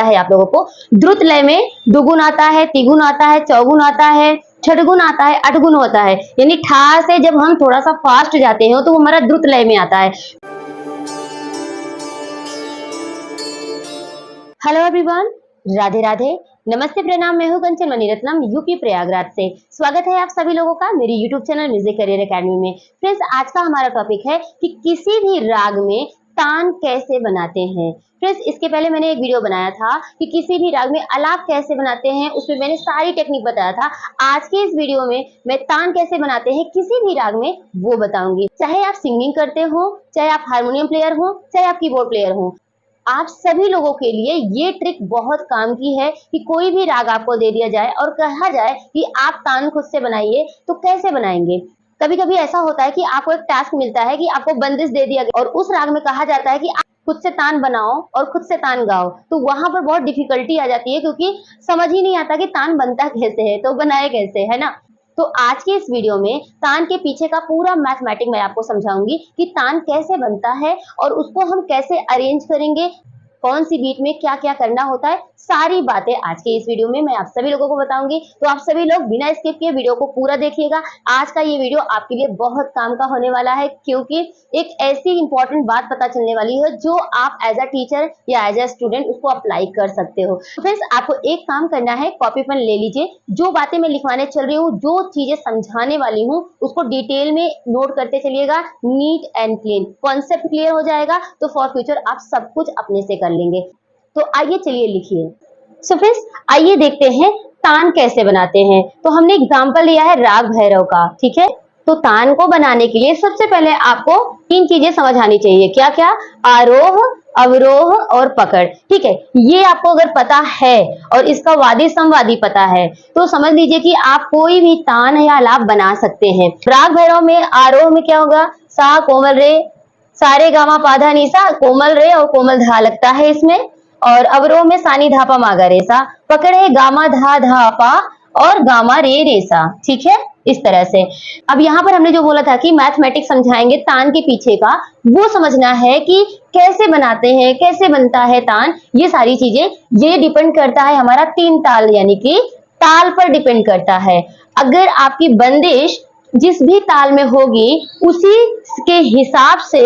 बताया है आप लोगों को। द्रुत लय में दुगुन आता है, तिगुन आता है, चौगुन आता है, छठगुन आता है, अठगुन होता है। यानी ठा से जब हम थोड़ा सा फास्ट जाते हैं तो वो हमारा द्रुत लय में आता है। हेलो एवरीवन, राधे राधे, नमस्ते, प्रणाम। मैं हूँ कंचन मणिरत्नम, यूपी प्रयागराज से। स्वागत है आप सभी लोगों का मेरे YouTube channel music career academy में। फ्रेंड्स, आज का हमारा टॉपिक है कि किसी भी राग में तान कैसे बनाते हैं। फ्रेंड्स, इसके पहले मैंने एक वीडियो बनाया था कि किसी भी राग में आलाप कैसे बनाते हैं, उसमें मैंने सारी टेक्निक बताया था। आज के इस वीडियो में मैं तान कैसे बनाते हैं किसी भी राग में वो बताऊंगी। चाहे आप सिंगिंग करते हो, चाहे आप हारमोनियम प्लेयर हो, चाहे आप कीबोर्ड प्लेयर हो, आप सभी लोगों के लिए ये ट्रिक बहुत काम की है कि कोई भी राग आपको दे दिया जाए और कहा जाए कि आप तान खुद से बनाइए, तो कैसे बनाएंगे। कभी कभी ऐसा होता है कि आपको एक टास्क मिलता है कि आपको बंदिश दे दिया गया और उस राग में कहा जाता है कि आप खुद से तान बनाओ और खुद से तान गाओ, तो वहां पर बहुत डिफिकल्टी आ जाती है क्योंकि समझ ही नहीं आता कि तान बनता कैसे है, तो बनाए कैसे, है ना। तो आज के इस वीडियो में तान के पीछे का पूरा मैथमेटिक मैं आपको समझाऊंगी कि तान कैसे बनता है और उसको हम कैसे अरेंज करेंगे, कौन सी बीट में क्या क्या करना होता है, सारी बातें आज के इस वीडियो में मैं आप सभी लोगों को बताऊंगी। तो आप सभी लोग बिना स्किप किए वीडियो को पूरा देखिएगा। आज का ये वीडियो आपके लिए बहुत काम का होने वाला है क्योंकि एक ऐसी इंपॉर्टेंट बात पता चलने वाली है जो आप एज अ टीचर या एज अ स्टूडेंट उसको अप्लाई कर सकते हो। तो फ्रेंड्स, आपको एक काम करना है, कॉपी पेन ले लीजिए। जो बातें मैं लिखवाने चल रही हूँ, जो चीजें समझाने वाली हूँ, उसको डिटेल में नोट करते चलिएगा। Neat and clean concept clear हो जाएगा तो फॉर फ्यूचर आप सब कुछ अपने से कर लेंगे। तो आइए चलिए लिखिए। सो फ्रेंड्स, आइए देखते हैं तान कैसे बनाते हैं। तो हमने एग्जांपल लिया है राग भैरव का, ठीक है। तो तान को बनाने के लिए सबसे पहले आपको तीन चीजें समझ आनी चाहिए। क्या क्या? आरोह, अवरोह और पकड़, ठीक है। ये आपको अगर पता है और इसका वादी संवादी पता है तो समझ लीजिए कि आप कोई भी तान या आलाप बना सकते हैं। राग भैरव में आरोह में क्या होगा? सा कोमल रे, सारे गामा पाधा निसा, कोमल रे और कोमल धा लगता है इसमें। और अवरोह में सानी धापा मागा रेसा, पकड़ है गामा धा धापा और गामा रे रेसा, ठीक है। इस तरह से अब यहाँ पर हमने जो बोला था कि मैथमेटिक्स समझाएंगे तान के पीछे का, वो समझना है कि कैसे बनाते हैं, कैसे बनता है तान। ये सारी चीजें ये डिपेंड करता है हमारा तीन ताल यानी कि ताल पर डिपेंड करता है। अगर आपकी बंदिश जिस भी ताल में होगी उसी के हिसाब से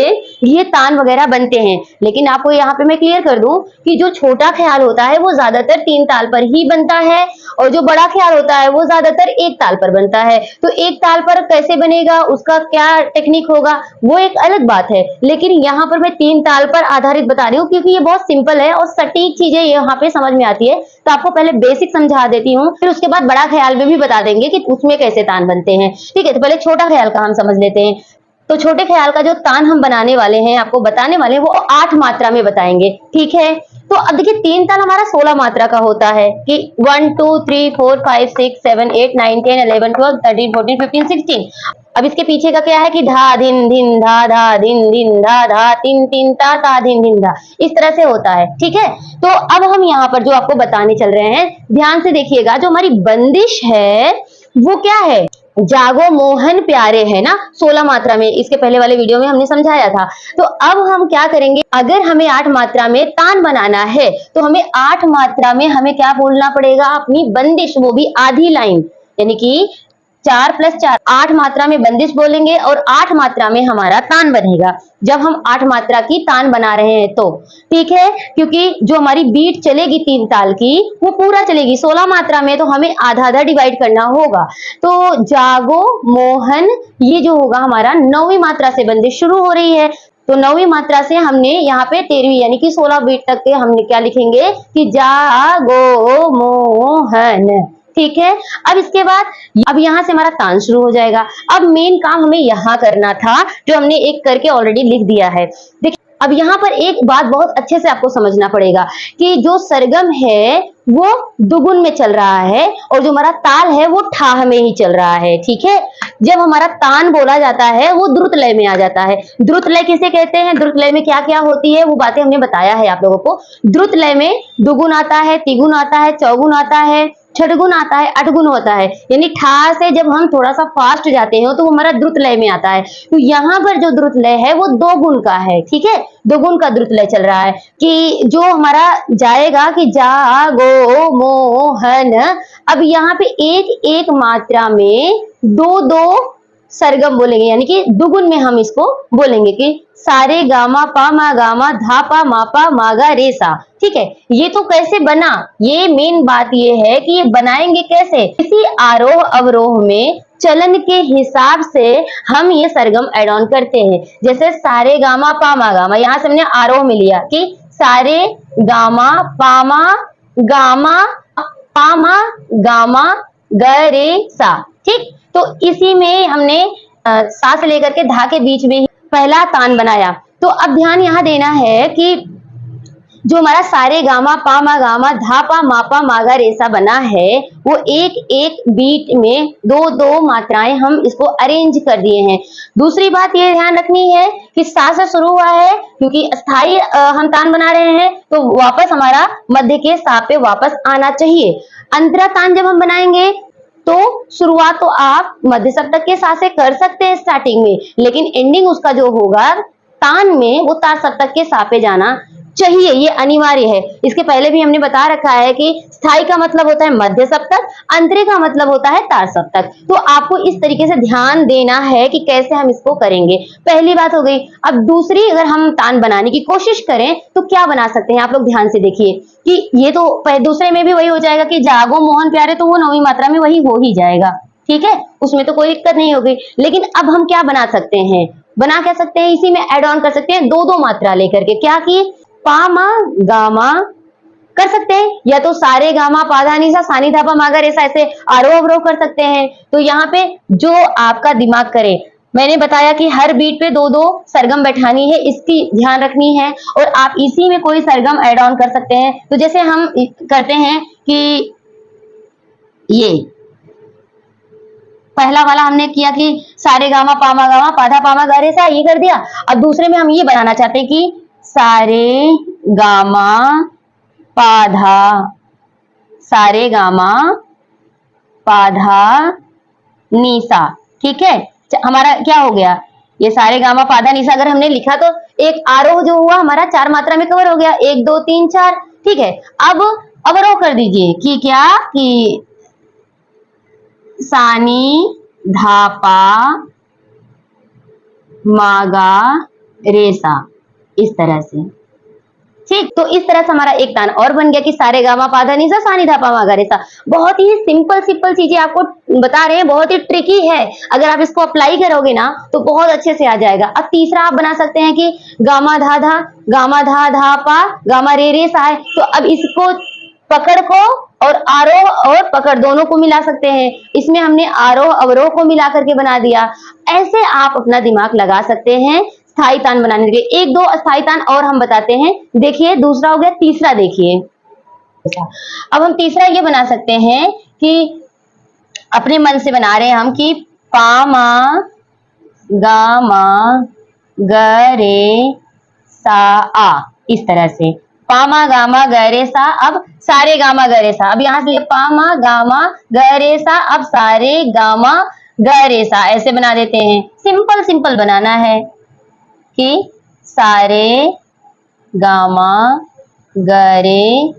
ये तान वगैरह बनते हैं। लेकिन आपको यहाँ पे मैं क्लियर कर दूं कि जो छोटा ख्याल होता है वो ज्यादातर तीन ताल पर ही बनता है और जो बड़ा ख्याल होता है वो ज्यादातर एक ताल पर बनता है। तो एक ताल पर कैसे बनेगा, उसका क्या टेक्निक होगा, वो एक अलग बात है। लेकिन यहाँ पर मैं तीन ताल पर आधारित बता रही हूँ क्योंकि ये बहुत सिंपल है और सटीक चीजें यहाँ पे समझ में आती है। तो आपको पहले बेसिक समझा देती हूँ, फिर उसके बाद बड़ा ख्याल में भी बता देंगे कि उसमें कैसे तान बनते हैं, ठीक है। तो पहले छोटा ख्याल का हम समझ लेते हैं। तो छोटे ख्याल का जो तान हम बनाने वाले हैं, आपको बताने वाले हैं, वो 8 मात्रा में बताएंगे, ठीक है। तो अब देखिए तीन ताल हमारा 16 मात्रा का होता है कि 1 2 3 4 5 6 7 8 9 10 11 12 13 14 15 16। अब इसके पीछे का क्या है कि धा धिन धिन धा धा धिन धिन धा धा तिन तिन ता ता धिन धिन धा, इस तरह से होता है, ठीक है। तो अब हम यहाँ पर जो आपको बताने चल रहे हैं, ध्यान से देखिएगा। जो हमारी बंदिश है वो क्या है? जागो मोहन प्यारे, है ना, 16 मात्रा में। इसके पहले वाले वीडियो में हमने समझाया था। तो अब हम क्या करेंगे, अगर हमें 8 मात्रा में तान बनाना है तो हमें 8 मात्रा में हमें क्या बोलना पड़ेगा? अपनी बंदिश, वो भी आधी लाइन, यानी कि 4 + 4 8 मात्रा में बंदिश बोलेंगे और 8 मात्रा में हमारा तान बनेगा। जब हम 8 मात्रा की तान बना रहे हैं तो ठीक है, क्योंकि जो हमारी बीट चलेगी तीन ताल की वो पूरा चलेगी। 16 मात्रा में तो हमें आधा आधा डिवाइड करना होगा। तो जागो मोहन, ये जो होगा हमारा 9वीं मात्रा से बंदिश शुरू हो रही है। तो 9वीं मात्रा से हमने यहाँ पे 13वीं यानी कि 16 बीट तक के हमने क्या लिखेंगे कि जागो मोहन, ठीक है। अब इसके बाद अब यहाँ से हमारा तान शुरू हो जाएगा। अब मेन काम हमें यहाँ करना था जो हमने एक करके ऑलरेडी लिख दिया है। देखिए अब यहाँ पर एक बात बहुत अच्छे से आपको समझना पड़ेगा कि जो सरगम है वो दुगुन में चल रहा है और जो हमारा ताल है वो ठाह में ही चल रहा है, ठीक है। जब हमारा तान बोला जाता है वो द्रुत लय में आ जाता है। द्रुत लय किसे कहते हैं? द्रुत लय में क्या क्या होती है वो बातें हमने बताया है आप लोगों को। द्रुत लय में दुगुन आता है, तिगुन आता है, चौगुन आता है, छठगुण आता है, अठगुण होता है, यानी ठा से जब हम थोड़ा सा फास्ट जाते हैं तो हमारा द्रुत लय में आता है। तो यहाँ पर जो द्रुत लय है वो 2 गुण का है, ठीक है, 2 गुण का द्रुत लय चल रहा है कि जो हमारा जाएगा कि जागो मोहन। अब यहाँ पे एक एक मात्रा में 2-2 सरगम बोलेंगे, यानी कि दुगुन में हम इसको बोलेंगे कि सारे गामा पा मा गामा धा पा मा पा मागा रे सा। ठीक है, ये तो कैसे बना, ये मेन बात ये है कि ये बनाएंगे कैसे। इसी आरोह अवरोह में चलन के हिसाब से हम ये सरगम एड ऑन करते हैं। जैसे सारे गामा पामा गामा, यहाँ से हमने आरोह में लिया कि सारे गामा पामा गामा पामा गामा ग रे सा। ठीक, तो इसी में हमने सा से लेकर के धा के बीच में पहला तान बनाया। तो अब ध्यान यहाँ देना है कि जो हमारा सारे गामा पामा गामा धा पा मापा मागा रेसा बना है वो एक एक बीट में 2-2 मात्राएं हम इसको अरेंज कर दिए हैं। दूसरी बात ये ध्यान रखनी है कि सा से शुरू हुआ है, क्योंकि अस्थाई हम तान बना रहे हैं तो वापस हमारा मध्य के सा पे वापस आना चाहिए। अंतरा तान जब हम बनाएंगे तो शुरुआत तो आप मध्य सप्तक के सा से कर सकते हैं स्टार्टिंग में, लेकिन एंडिंग उसका जो होगा तान में वो तार सप्तक के सा पे जाना चाहिए, ये अनिवार्य है। इसके पहले भी हमने बता रखा है कि स्थाई का मतलब होता है मध्य सप्तक, अंतरे का मतलब होता है तार सप्तक। तो आपको इस तरीके से ध्यान देना है कि कैसे हम इसको करेंगे। पहली बात हो गई। अब दूसरी, अगर हम तान बनाने की कोशिश करें तो क्या बना सकते हैं, आप लोग ध्यान से देखिए कि ये तो दूसरे में भी वही हो जाएगा कि जागो मोहन प्यारे, तो वो 9वीं मात्रा में वही हो ही जाएगा, ठीक है, उसमें तो कोई दिक्कत नहीं होगी। लेकिन अब हम क्या बना सकते हैं, बना क्या सकते हैं, इसी में एड ऑन कर सकते हैं 2-2 मात्रा लेकर के। क्या कि पामा गामा कर सकते हैं, या तो सारे गामा पाधानी सा सानी धापा मागा रेसा, ऐसे आरोह अवरोह कर सकते हैं। तो यहाँ पे जो आपका दिमाग करे, मैंने बताया कि हर बीट पे 2-2 सरगम बैठानी है, इसकी ध्यान रखनी है, और आप इसी में कोई सरगम ऐड ऑन कर सकते हैं। तो जैसे हम करते हैं कि ये पहला वाला हमने किया कि सारे गामा पाधा पामा गा रेसा, ये कर दिया। अब दूसरे में हम ये बनाना चाहते हैं कि सारे गामा पाधा, सारे गामा पाधा नीसा। ठीक है, हमारा क्या हो गया, ये सारे गामा पाधा नीसा अगर हमने लिखा तो एक आरोह जो हुआ हमारा 4 मात्रा में कवर हो गया, 1 2 3 4। ठीक है, अब अवरोह कर दीजिए कि क्या कि सानी धापा मागा रेसा, इस तरह से। ठीक, तो इस तरह से हमारा एक तान और बन गया कि सारे गामा पाधा निसा सानी धापा मागा रेसा। बहुत ही सिंपल चीजें आपको बता रहे हैं, बहुत ही ट्रिकी है। अगर आप इसको अप्लाई करोगे ना तो बहुत अच्छे से आ जाएगा। अब तीसरा आप बना सकते हैं कि गामा धा धा पा गामा रे सा है, तो अब इसको पकड़ को और आरोह और पकड़ दोनों को मिला सकते हैं। इसमें हमने आरोह अवरोह को मिला करके बना दिया। ऐसे आप अपना दिमाग लगा सकते हैं स्थाई तान बनाने के लिए। 1-2 अस्थाई तान और हम बताते हैं। देखिए, दूसरा हो गया, तीसरा देखिए। अब हम तीसरा ये बना सकते हैं कि अपने मन से बना रहे हैं हम कि पामा गामा ग रे सा आ, इस तरह से पामा गामा ग रे सा। अब सारे गामा ग रे सा, अब यहाँ से पामा गामा ग रे सा, अब सारे गामा ग रे सा, ऐसे बना देते हैं। सिंपल बनाना है कि सारे गामा ग रे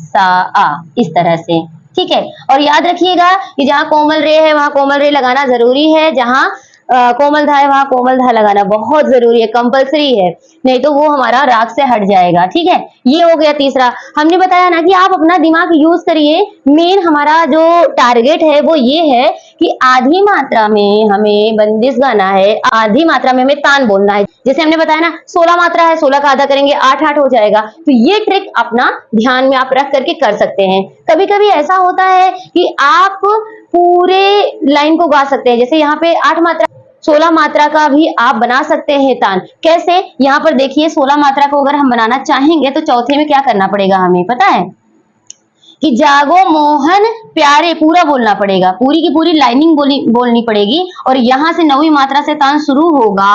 सा आ, इस तरह से। ठीक है, और याद रखिएगा कि जहां कोमल रे है वहां कोमल रे लगाना जरूरी है, जहां कोमल धा है वहां कोमल धा लगाना बहुत जरूरी है, कंपलसरी है, नहीं तो वो हमारा राग से हट जाएगा। ठीक है, ये हो गया तीसरा। हमने बताया ना कि आप अपना दिमाग यूज करिए। मेन हमारा जो टारगेट है वो ये है कि आधी मात्रा में हमें बंदिश गाना है, आधी मात्रा में हमें तान बोलना है। जैसे हमने बताया ना 16 मात्रा है, 16 का आधा करेंगे 8-8 हो जाएगा। तो ये ट्रिक अपना ध्यान में आप रख करके कर सकते हैं। कभी कभी ऐसा होता है कि आप पूरे लाइन को गा सकते हैं, जैसे यहाँ पे 8 मात्रा 16 मात्रा का भी आप बना सकते हैं तान। कैसे, यहाँ पर देखिए 16 मात्रा को अगर हम बनाना चाहेंगे तो चौथे में क्या करना पड़ेगा, हमें पता है कि जागो मोहन प्यारे पूरा बोलना पड़ेगा, पूरी की पूरी लाइनिंग बोलनी पड़ेगी। और यहाँ से 9वीं मात्रा से तान शुरू होगा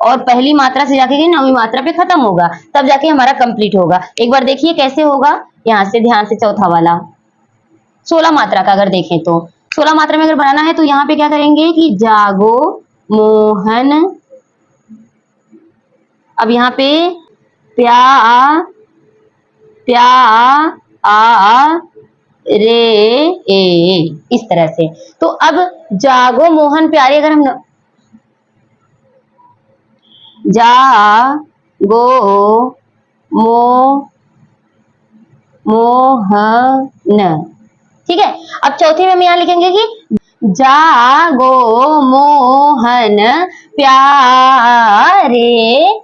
और पहली मात्रा से जाके 9वीं मात्रा पे खत्म होगा, तब जाके हमारा कंप्लीट होगा। एक बार देखिए कैसे होगा, यहाँ से ध्यान से चौथा वाला 16 मात्रा का अगर देखें तो 16 मात्रा में अगर बनाना है तो यहाँ पे क्या करेंगे कि जागो मोहन, अब यहाँ पे प्या प्या आ रे ए, इस तरह से। तो अब जागो मोहन प्यारे, अगर हम जागो मोहन, ठीक है। अब चौथी में हम यहाँ लिखेंगे कि जागो मोहन प्यारे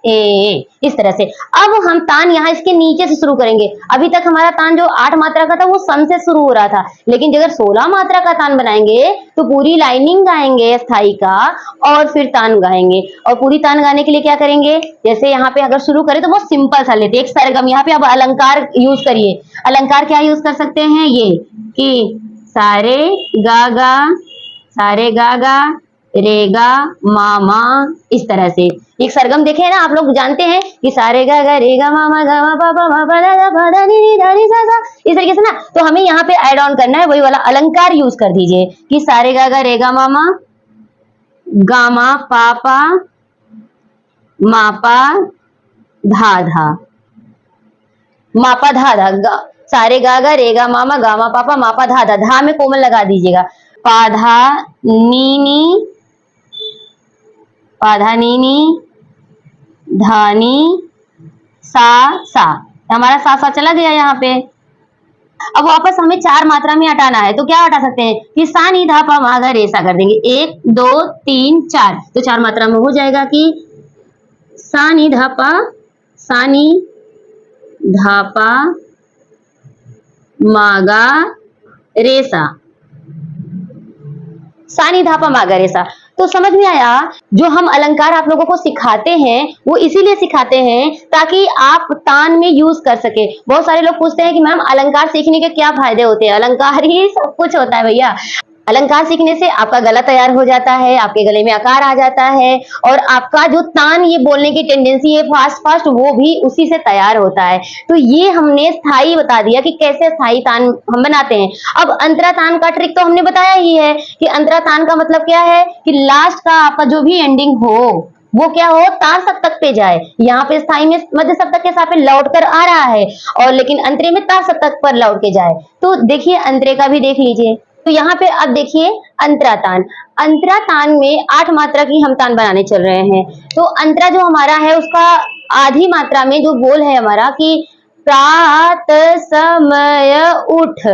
ए, इस तरह से। अब हम तान यहाँ इसके नीचे से शुरू करेंगे। अभी तक हमारा तान जो 8 मात्रा का था वो सन से शुरू हो रहा था, लेकिन अगर 16 मात्रा का तान बनाएंगे तो पूरी लाइनिंग गाएंगे स्थाई का और फिर तान गाएंगे। और पूरी तान गाने के लिए क्या करेंगे, जैसे यहाँ पे अगर शुरू करें तो बहुत सिंपल सा लेते, एक सरगम। यहाँ पे अब अलंकार यूज करिए। अलंकार क्या यूज कर सकते हैं, ये कि सारे गागा रेगा मामा, इस तरह से एक सरगम देखे है ना आप लोग, जानते हैं कि सारे गागा रेगा मामा गामा पापा पापा दादा पादा नी दानी सासा, इस तरीके से ना। तो हमें यहाँ पे ऐड ऑन करना है, वही वाला अलंकार यूज कर दीजिए कि सारे गागा रेगा मामा गामा पापा मापा धा धा, मापा धा धा, सारे गागा रेगा मामा गामा पापा मापा धा धा, धा में कोमल लगा दीजिएगा। पाधा नीनी धानी सा, हमारा सा चला गया यहाँ पे। अब वापस हमें 4 मात्रा में हटाना है, तो क्या हटा सकते हैं कि सा नी धा पा मा गा रे सा कर देंगे, 1 2 3 4। तो 4 मात्रा में हो जाएगा कि सा नी धा पा मागा रेसा, सानी धापा मागा रेसा। तो समझ में आया, जो हम अलंकार आप लोगों को सिखाते हैं वो इसीलिए सिखाते हैं ताकि आप तान में यूज कर सके। बहुत सारे लोग पूछते हैं कि मैम अलंकार सीखने के क्या फायदे होते हैं। अलंकार ही सब कुछ होता है भैया। अलंकार सीखने से आपका गला तैयार हो जाता है, आपके गले में आकार आ जाता है, और आपका जो तान, ये बोलने की टेंडेंसी है फास्ट वो भी उसी से तैयार होता है। तो ये हमने स्थाई बता दिया कि कैसे स्थाई तान हम बनाते हैं। अब अंतरा तान का ट्रिक तो हमने बताया ही है कि अंतरा तान का मतलब क्या है कि लास्ट का आपका जो भी एंडिंग हो वो क्या हो, तार सप्तक पे जाए। यहाँ पे स्थाई में मध्य सप्तक के साथ लौट कर आ रहा है, और लेकिन अंतरे में तार सप्तक पर लौट के जाए। तो देखिए अंतरे का भी देख लीजिए। तो यहाँ पे अब देखिए अंतरा तान में 8 मात्रा की हम तान बनाने चल रहे हैं। तो अंतरा जो हमारा है उसका आधी मात्रा में जो बोल है हमारा कि प्रात समय उठ,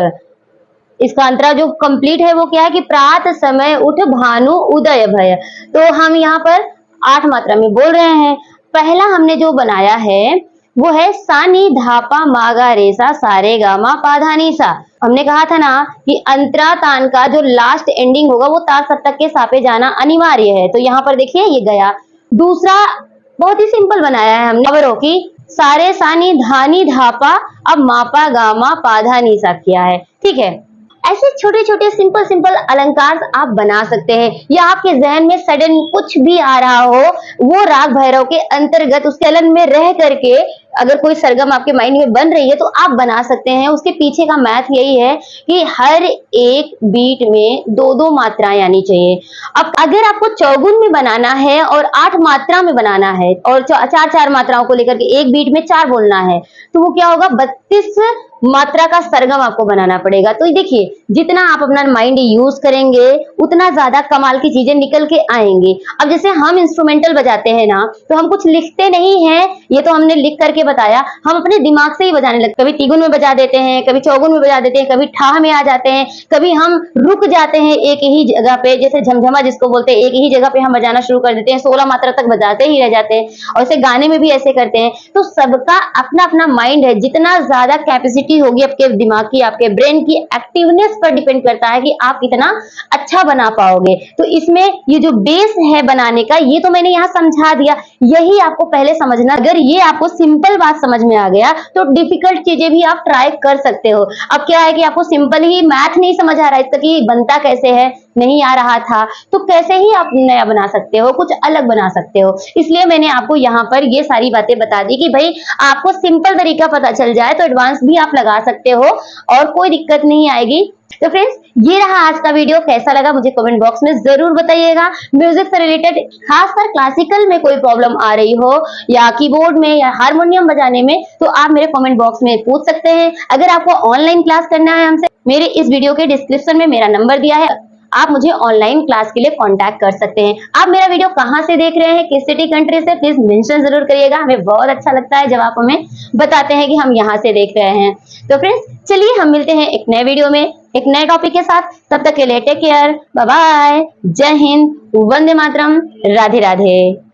इसका अंतरा जो कंप्लीट है वो क्या है कि प्रात समय उठ भानु उदय भय। तो हम यहाँ पर 8 मात्रा में बोल रहे हैं। पहला हमने जो बनाया है वो है सानी धापा मागा रेसा सारे गामा पाधानी सा। हमने कहा था ना कि अंतरा तान का जो लास्ट एंडिंग होगा वो तार सप्तक के सापे जाना अनिवार्य है। तो यहाँ पर देखिए ये गया। दूसरा बहुत ही सिंपल बनाया है हमने, खबर हो कि सारे सानी धानी धापा, अब मापा गामा पाधानी सा किया है। ठीक है, ऐसे छोटे छोटे सिंपल अलंकार आप बना सकते हैं, या आपके जहन में सडन कुछ भी आ रहा हो वो राग भैरव के अंतर्गत उसके चलन में रह करके अगर कोई सरगम आपके माइंड में बन रही है तो आप बना सकते हैं। उसके पीछे का मैथ यही है कि हर एक बीट में 2-2 मात्राएं आनी चाहिए। अब अगर आपको चौगुन में बनाना है और 8 मात्रा में बनाना है और 4-4 मात्राओं को लेकर के एक बीट में 4 बोलना है, तो वो क्या होगा, 32 मात्रा का सरगम आपको बनाना पड़ेगा। तो देखिए जितना आप अपना माइंड यूज करेंगे उतना ज्यादा कमाल की चीजें निकल के आएंगी। अब जैसे हम इंस्ट्रूमेंटल बजाते हैं ना, तो हम कुछ लिखते नहीं हैं, ये तो हमने लिख करके बताया, हम अपने दिमाग से ही बजाने लगते। कभी तिगुन में बजा देते हैं, कभी चौगुन में बजा देते हैं, कभी ठाह में आ जाते हैं, कभी हम रुक जाते हैं एक ही जगह पे, जैसे झमझमा जिसको बोलते हैं, एक ही जगह पे हम बजाना शुरू कर देते हैं, 16 मात्रा तक बजाते ही रह जाते हैं। और ऐसे गाने में भी ऐसे करते हैं। तो सबका अपना अपना माइंड है, जितना ज्यादा कैपेसिटी होगी आपके दिमाग की, आपके ब्रेन की एक्टिवनेस पर डिपेंड करता है कि आप कितना अच्छा बना पाओगे। तो इसमें ये जो बेस है बनाने का, ये तो मैंने यहाँ समझा दिया, यही आपको पहले समझना। अगर ये आपको सिंपल बात समझ में आ गया तो डिफिकल्ट चीजें भी आप ट्राई कर सकते हो। अब क्या है कि आपको सिंपल ही मैथ नहीं समझ आ रहा है कि बनता कैसे है, नहीं आ रहा था, तो कैसे ही आप नया बना सकते हो, कुछ अलग बना सकते हो। इसलिए मैंने आपको यहाँ पर ये सारी बातें बता दी कि भाई आपको सिंपल तरीका पता चल जाए तो एडवांस भी आप लगा सकते हो और कोई दिक्कत नहीं आएगी। तो फ्रेंड्स, ये रहा आज का वीडियो। कैसा लगा मुझे कमेंट बॉक्स में जरूर बताइएगा। म्यूजिक से रिलेटेड, खासकर क्लासिकल में कोई प्रॉब्लम आ रही हो या कीबोर्ड में या हारमोनियम बजाने में, तो आप मेरे कमेंट बॉक्स में पूछ सकते हैं। अगर आपको ऑनलाइन क्लास करना है हमसे, मेरे इस वीडियो के डिस्क्रिप्शन में मेरा नंबर दिया है, आप मुझे ऑनलाइन क्लास के लिए कांटेक्ट कर सकते हैं। आप मेरा वीडियो कहाँ से देख रहे हैं, किस सिटी कंट्री से, प्लीज मेंशन जरूर करिएगा। हमें बहुत अच्छा लगता है जब आप हमें बताते हैं कि हम यहाँ से देख रहे हैं। तो फ्रेंड्स, चलिए हम मिलते हैं एक नए वीडियो में एक नए टॉपिक के साथ। तब तक के लिए टेक केयर, बाय बाय, जय हिंद, वंदे मातरम, राधे राधे।